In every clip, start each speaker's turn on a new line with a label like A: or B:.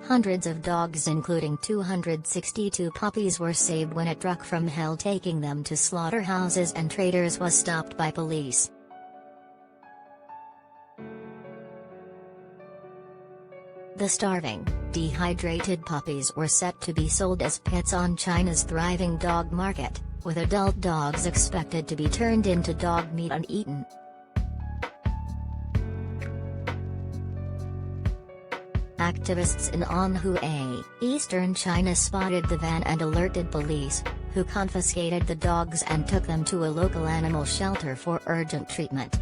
A: Hundreds of dogs including 262 puppies were saved when a truck from hell taking them to slaughterhouses and traders was stopped by police. The starving, dehydrated puppies were set to be sold as pets on China's thriving dog market, with adult dogs expected to be turned into dog meat and eaten. Activists in Anhui, eastern China spotted the van and alerted police, who confiscated the dogs and took them to a local animal shelter for urgent treatment.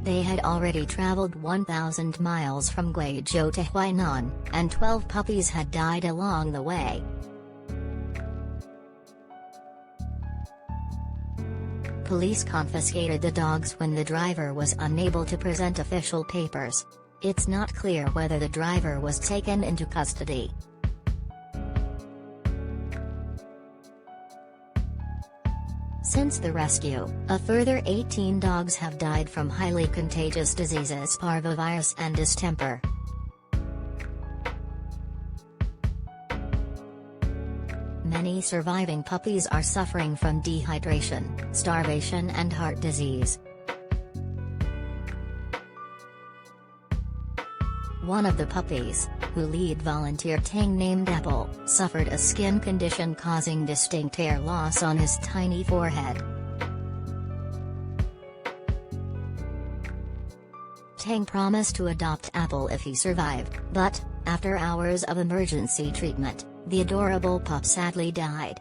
A: They had already traveled 1,000 miles from Guizhou to Huainan, and 12 puppies had died along the way. Police confiscated the dogs when the driver was unable to present official papers. It's not clear whether the driver was taken into custody. Since the rescue, a further 18 dogs have died from highly contagious diseases, parvovirus and distemper. Many surviving puppies are suffering from dehydration, starvation and heart disease. One of the puppies, who lead volunteer Tang named Apple, suffered a skin condition causing distinct hair loss on his tiny forehead. Tang promised to adopt Apple if he survived, but, after hours of emergency treatment, the adorable pup sadly died.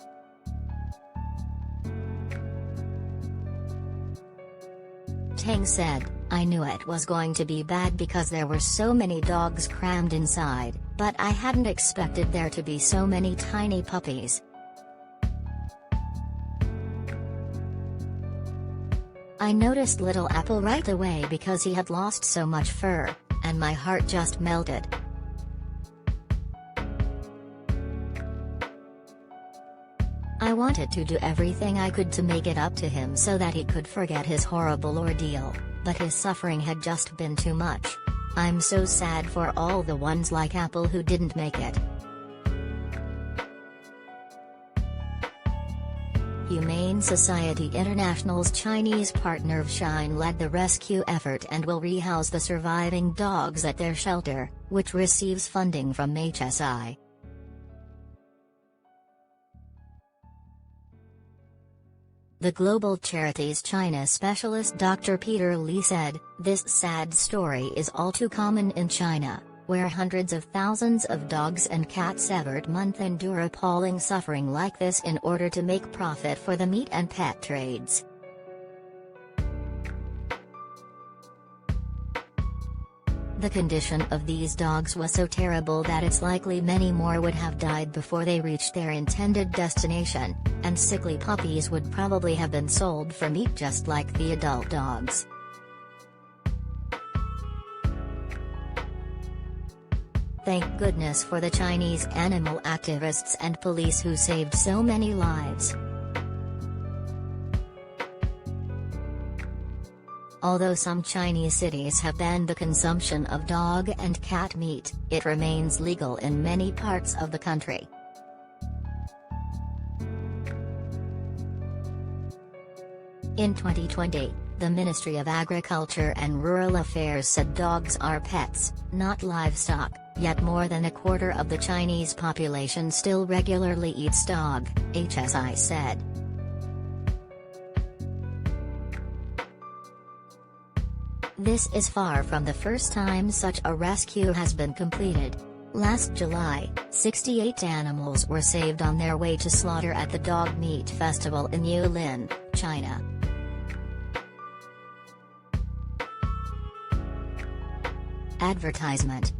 A: Tang said, "I knew it was going to be bad because there were so many dogs crammed inside, but I hadn't expected there to be so many tiny puppies. I noticed little Apple right away because he had lost so much fur, and my heart just melted." I wanted to do everything I could to make it up to him so that he could forget his horrible ordeal, but his suffering had just been too much. I'm so sad for all the ones like Apple who didn't make it. Humane Society International's Chinese partner Shine led the rescue effort and will rehouse the surviving dogs at their shelter, which receives funding from HSI. The global charity's China specialist Dr. Peter Li said, "This sad story is all too common in China, where hundreds of thousands of dogs and cats every month endure appalling suffering like this in order to make profit for the meat and pet trades." The condition of these dogs was so terrible that it's likely many more would have died before they reached their intended destination, and sickly puppies would probably have been sold for meat just like the adult dogs. Thank goodness for the Chinese animal activists and police who saved so many lives. Although some Chinese cities have banned the consumption of dog and cat meat, it remains legal in many parts of the country. In 2020, the Ministry of Agriculture and Rural Affairs said dogs are pets, not livestock, yet more than a quarter of the Chinese population still regularly eats dog, HSI said. This is far from the first time such a rescue has been completed. Last July, 68 animals were saved on their way to slaughter at the Dog Meat Festival in Yulin, China. Advertisement.